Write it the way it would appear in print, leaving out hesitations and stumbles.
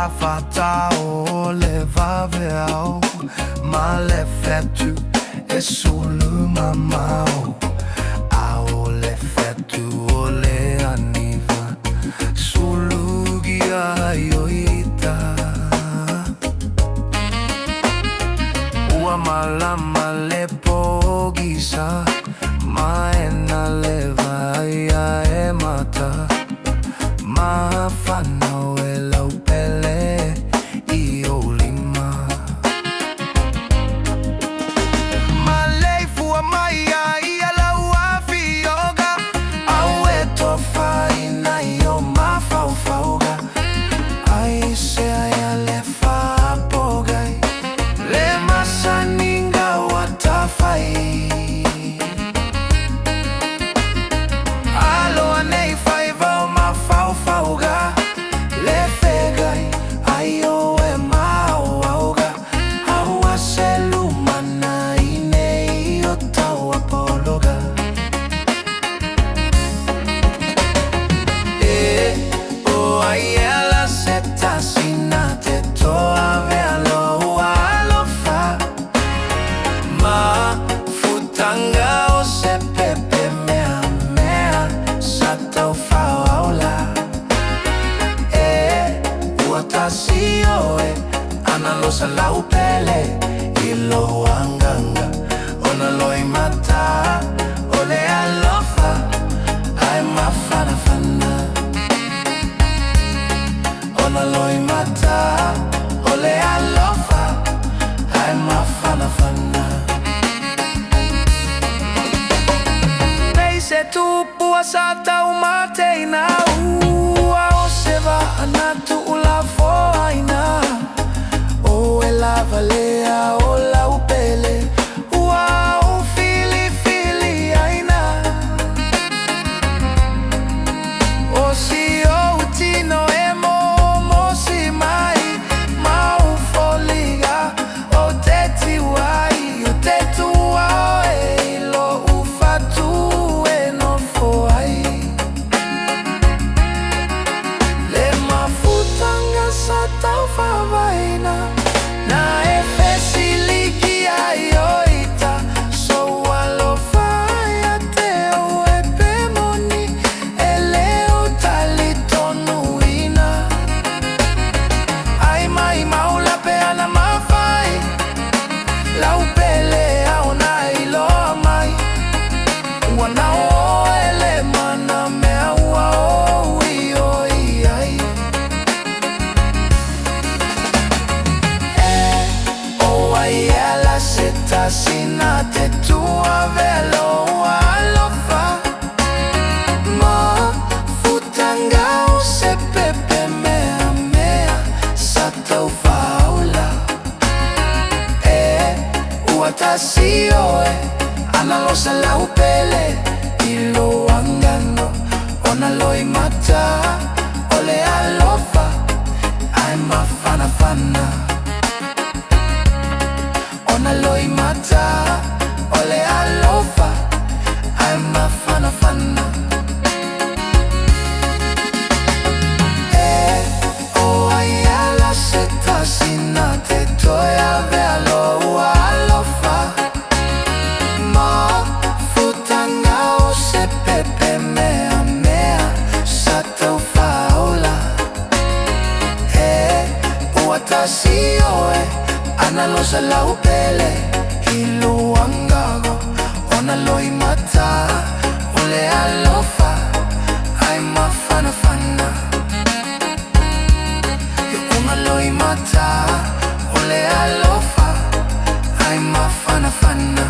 fata o le vaveao ma le fetu e sulu mamao ao le fetu o le aniva sulu gia yoita ua malama le pogisa maena le vaia e mata Mafana e laupele I o lima Malei fua mai I a laua fioga Au e tofa ina I o mafaufauga Ai se ai a le whapogai Le masaninga watawhai Aloha nei whai vau mafauga le fegai ai o e mau auga aua se lumana I nei o tau apologa o ai ela se tasina te toa vealo alofa ma futanga o se pepe mea sa tau fauaula Tasi oe, ana losa laupele Ilo anganga, ona loi mata Ole alofa, ai mafana fana Ona loi mata Ole alofa, ai mafana fana Nei se tupua sa tau mateina Ua o se va anatu ula foaina O e lava lea o laupele Ua o fili fili aina O si o utino e mo si mai Ma o foliga o te tiwai O te tua e lo ufatu e no foai Sa tau whawaina Na e fesiliki ai oita So alofa ia te o e pemoni E leo tali tonuina Ai mai maula pe ana mawhai Lau pele au na iloa mai Ua na o ele mana mea ua o I oi ai Ai ela se tasina te tua velo alofa Ma futanga o se pepe mea sa tau faula Ua tasi oe, ana losa laupele Ilo angano, ona loi mata Ole alofa, ai mafana fana Ona loi mata, ole alofa, ai mafana fana o ai ala se tasina te toia vealo alofa Ma futanga o se pepe mea sa tau faula ua tasi oe Ana losa laupele Ilu angago Ona loi mata Ole alofa Ai mafana fana Ona loi mata Ole alofa Ai mafana fana